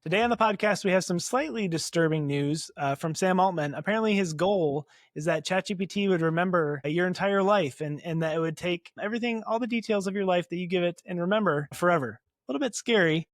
Today on the podcast, we have some slightly disturbing news from Sam Altman. Apparently, his goal is that ChatGPT would remember your entire life and that it would take everything, all the details of your life that you give it and remember forever. A little bit scary.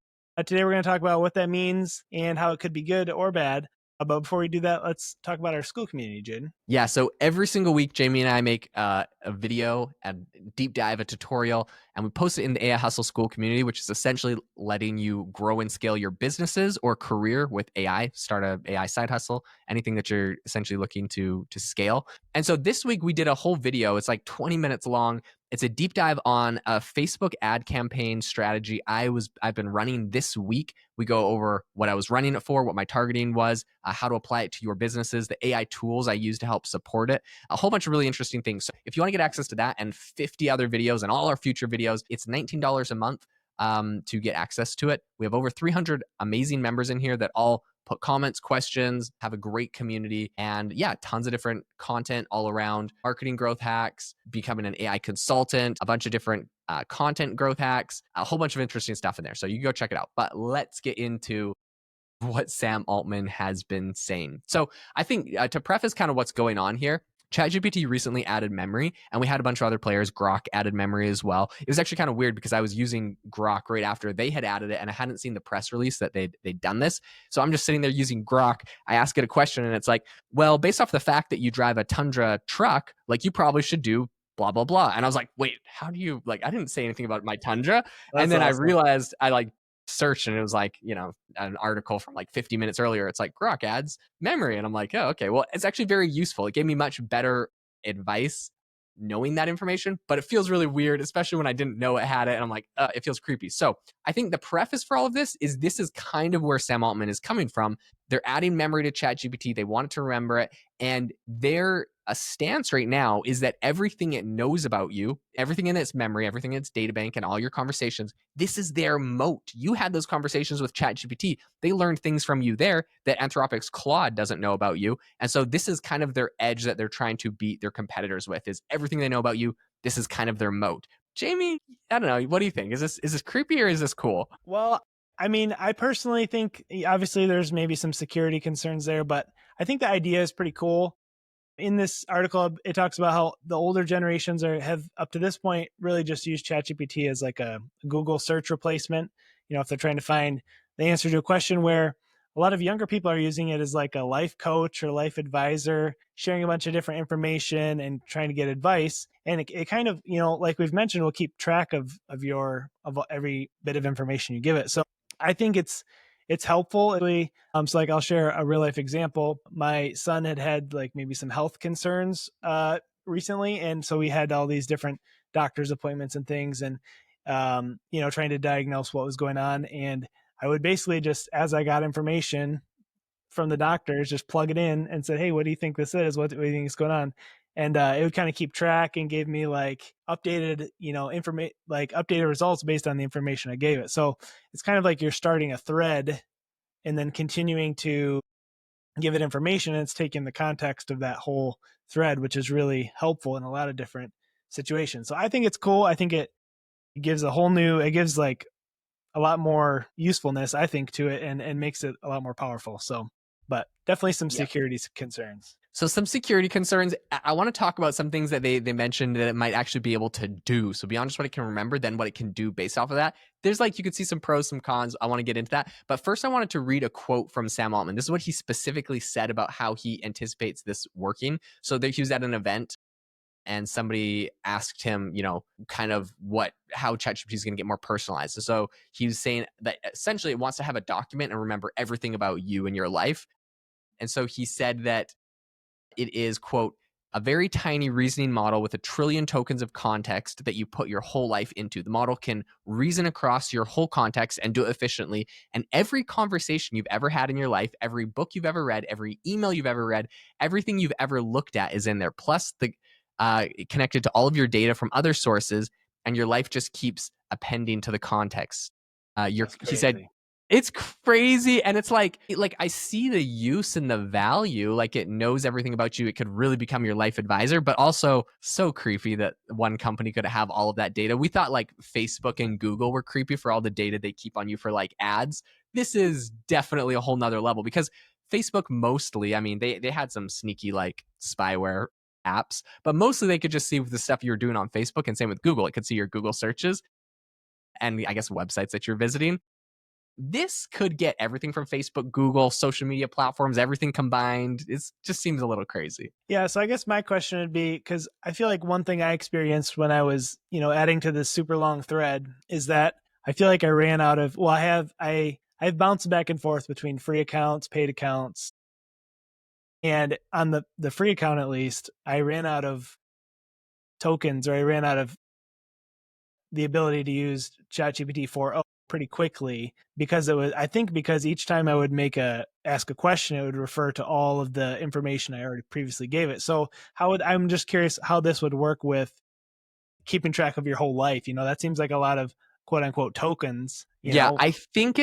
Today, we're going to talk about what that means and how it could be good or bad. But before we do that, let's talk about our school community, Jaeden. Yeah, so every single week, Jamie and I make a video, a deep dive, a tutorial, and we post it in the AI Hustle School community, which is essentially letting you grow and scale your businesses or career with AI, start a AI side hustle, anything that you're essentially looking to scale. And so this week we did a whole video. It's like 20 minutes long. It's a deep dive on a Facebook ad campaign strategy I've been running this week. We go over what I was running it for, what my targeting was, how to apply it to your businesses, the AI tools I use to help support it, a whole bunch of really interesting things. So if you want to get access to that and 50 other videos and all our future videos, it's $19 a month to get access to it. We have over 300 amazing members in here that all put comments, questions, have a great community, and yeah, tons of different content all around marketing growth hacks, becoming an AI consultant, a bunch of different content growth hacks, a whole bunch of interesting stuff in there. So you can go check it out. But let's get into what Sam Altman has been saying. So I think to preface kind of what's going on here, ChatGPT recently added memory, and we had a bunch of other players. Grok added memory as well. It was actually kind of weird because I was using Grok right after they had added it, and I hadn't seen the press release that they'd done this. So I'm just sitting there using Grok. I ask it a question, and it's like, well, based off the fact that you drive a Tundra truck, like you probably should do blah, blah, blah. And I was like, wait, how do you, like, I didn't say anything about my Tundra. And then awesome. I realized I searched and it was like, an article from like 50 minutes earlier. It's like Grok adds memory. And I'm like, oh, okay. Well, it's actually very useful. It gave me much better advice knowing that information, but it feels really weird, especially when I didn't know it had it. And I'm like, it feels creepy. So I think the preface for all of this is kind of where Sam Altman is coming from. They're adding memory to ChatGPT. They want it to remember it. And their stance right now is that everything it knows about you, everything in its memory, everything in its data bank and all your conversations, this is their moat. You had those conversations with ChatGPT. They learned things from you there that Anthropic's Claude doesn't know about you. And so this is kind of their edge that they're trying to beat their competitors with, is everything they know about you. This is kind of their moat. Jamie, I don't know. What do you think? Is this creepy or is this cool? Well, I mean, I personally think obviously there's maybe some security concerns there, but I think the idea is pretty cool. In this article, it talks about how the older generations have up to this point really just used ChatGPT as like a Google search replacement. If they're trying to find the answer to a question, where a lot of younger people are using it as like a life coach or life advisor, sharing a bunch of different information and trying to get advice. And it kind of, like we've mentioned, will keep track of every bit of information you give it. So I think it's helpful. So like I'll share a real life example. My son had like maybe some health concerns recently. And so we had all these different doctor's appointments and things and, trying to diagnose what was going on. And I would basically just, as I got information from the doctors, just plug it in and said, hey, what do you think this is? What do you think is going on? And it would kind of keep track and gave me like updated, updated results based on the information I gave it. So it's kind of like you're starting a thread and then continuing to give it information. And it's taking the context of that whole thread, which is really helpful in a lot of different situations. So I think it's cool. I think it gives like a lot more usefulness, I think, to it and makes it a lot more powerful. So, but definitely some security concerns. So some security concerns. I want to talk about some things that they mentioned that it might actually be able to do. So beyond just what it can remember, then what it can do based off of that. There's you could see some pros, some cons. I want to get into that. But first, I wanted to read a quote from Sam Altman. This is what he specifically said about how he anticipates this working. So he was at an event and somebody asked him, kind of how ChatGPT is going to get more personalized. So he was saying that essentially it wants to have a document and remember everything about you and your life. And so he said that it is, quote, a very tiny reasoning model with 1 trillion tokens of context that you put your whole life into. The model can reason across your whole context and do it efficiently. And every conversation you've ever had in your life, every book you've ever read, every email you've ever read, everything you've ever looked at is in there. Plus connected to all of your data from other sources, and your life just keeps appending to the context. He said, it's crazy. And it's like I see the use and the value, like it knows everything about you. It could really become your life advisor, but also so creepy that one company could have all of that data. We thought like Facebook and Google were creepy for all the data they keep on you for like ads. this is definitely a whole nother level because Facebook mostly, I mean, they had some sneaky like spyware apps, but mostly they could just see the stuff you're doing on Facebook, and same with Google. It could see your Google searches and I guess websites that you're visiting. This could get everything from Facebook, Google, social media platforms, everything combined. It just seems a little crazy. Yeah, so I guess my question would be, because I feel like one thing I experienced when I was, adding to this super long thread is that I feel like I ran out of, well, I've bounced back and forth between free accounts, paid accounts. And on the free account, at least, I ran out of tokens, or I ran out of the ability to use ChatGPT 4.0 pretty quickly, because I think because each time I would ask a question, it would refer to all of the information I already previously gave it. So I'm just curious how this would work with keeping track of your whole life. That seems like a lot of quote unquote tokens, Yeah, I think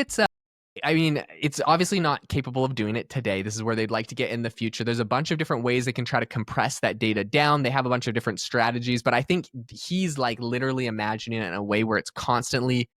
I mean, it's obviously not capable of doing it today. This is where they'd like to get in the future. There's a bunch of different ways they can try to compress that data down. They have a bunch of different strategies, but I think he's like literally imagining it in a way where it's constantly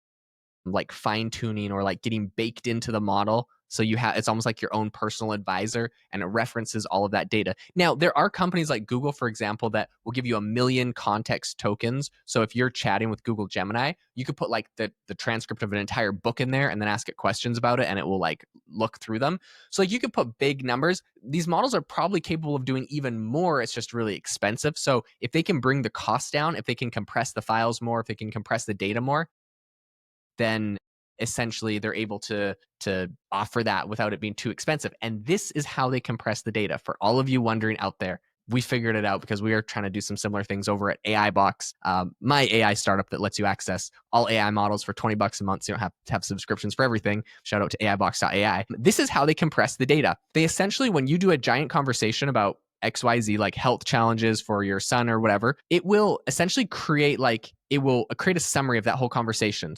like fine tuning or like getting baked into the model. So it's almost like your own personal advisor, and it references all of that data. Now, there are companies like Google, for example, that will give you 1,000,000 context tokens. So if you're chatting with Google Gemini, you could put like the transcript of an entire book in there and then ask it questions about it, and it will like look through them. So like you could put big numbers. These models are probably capable of doing even more. It's just really expensive. So if they can bring the cost down, if they can compress the files more, if they can compress the data more, then essentially they're able to offer that without it being too expensive. And this is how they compress the data. For all of you wondering out there, we figured it out because we are trying to do some similar things over at AI Box, my AI startup that lets you access all AI models for $20 a month. So you don't have to have subscriptions for everything. Shout out to AIbox.ai. This is how they compress the data. They essentially, when you do a giant conversation about XYZ, like health challenges for your son or whatever, it will essentially create a summary of that whole conversation.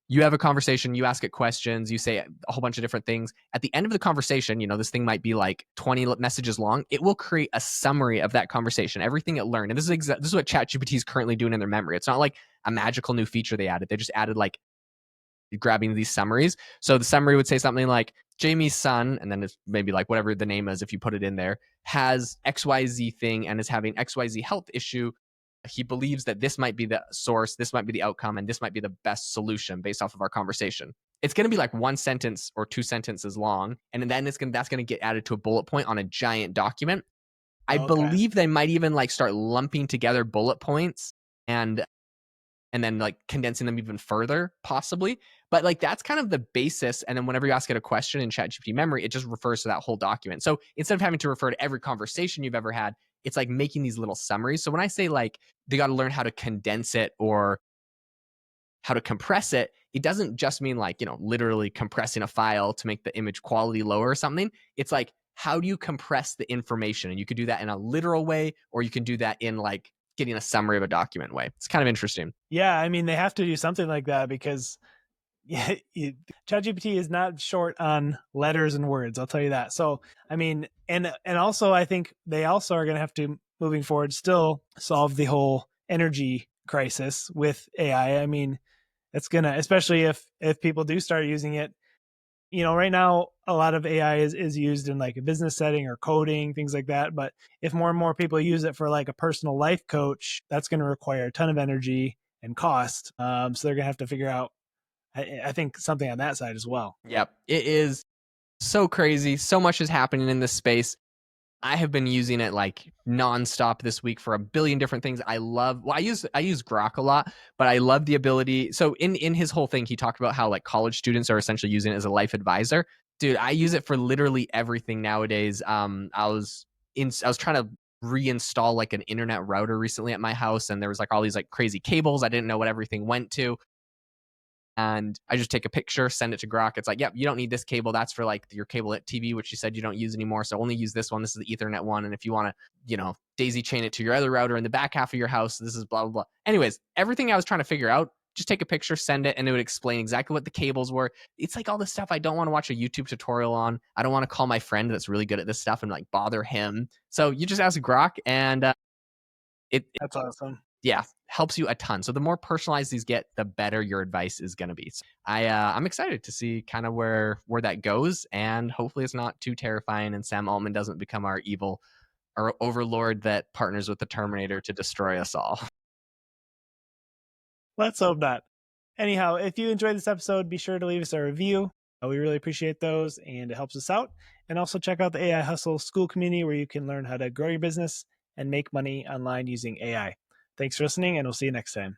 You have a conversation, you ask it questions, you say a whole bunch of different things. At the end of the conversation, this thing might be like 20 messages long. It will create a summary of that conversation, everything it learned. And this is what ChatGPT is currently doing in their memory. It's not like a magical new feature they added. They just added like grabbing these summaries. So the summary would say something like, Jamie's son, and then it's maybe like whatever the name is if you put it in there, has XYZ thing and is having XYZ health issue. He believes that this might be the source, this might be the outcome, and this might be the best solution based off of our conversation. It's going to be like one sentence or two sentences long, and then that's going to get added to a bullet point on a giant document. I believe they might even like start lumping together bullet points and then like condensing them even further, possibly. But like that's kind of the basis. And then whenever you ask it a question in ChatGPT memory, it just refers to that whole document. So instead of having to refer to every conversation you've ever had, it's like making these little summaries. So when I say like they got to learn how to condense it or how to compress it, it doesn't just mean like, literally compressing a file to make the image quality lower or something. It's like, how do you compress the information? And you could do that in a literal way, or you can do that in like getting a summary of a document way. It's kind of interesting. Yeah, I mean, they have to do something like that because ChatGPT is not short on letters and words. I'll tell you that. So, I mean, and also I think they also are going to have to, moving forward, still solve the whole energy crisis with AI. I mean, it's going to, especially if people do start using it, right now a lot of AI is used in like a business setting or coding, things like that. But if more and more people use it for like a personal life coach, that's going to require a ton of energy and cost. So they're going to have to figure out, I think, something on that side as well. Yep. It is so crazy. So much is happening in this space. I have been using it like nonstop this week for a billion different things. I use Grok a lot, but I love the ability. So in his whole thing, he talked about how like college students are essentially using it as a life advisor. Dude, I use it for literally everything nowadays. I was trying to reinstall like an internet router recently at my house, and there was like all these like crazy cables. I didn't know what everything went to. And I just take a picture, send it to Grok. It's like, yep, you don't need this cable. That's for like your cable at TV, which you said you don't use anymore. So only use this one. This is the Ethernet one. And if you want to, daisy chain it to your other router in the back half of your house, this is blah, blah, blah. Anyways, everything I was trying to figure out, just take a picture, send it, and it would explain exactly what the cables were. It's like all this stuff I don't want to watch a YouTube tutorial on. I don't want to call my friend that's really good at this stuff and like bother him. So you just ask Grok, and That's awesome. yeah, helps you a ton. So the more personalized these get, the better your advice is going to be. So I'm excited to see kind of where that goes, and hopefully it's not too terrifying and Sam Altman doesn't become our evil or overlord that partners with the Terminator to destroy us all. Let's hope not. Anyhow, if you enjoyed this episode, be sure to leave us a review. We really appreciate those and it helps us out. And also check out the AI Hustle School community where you can learn how to grow your business and make money online using AI. Thanks for listening, and we'll see you next time.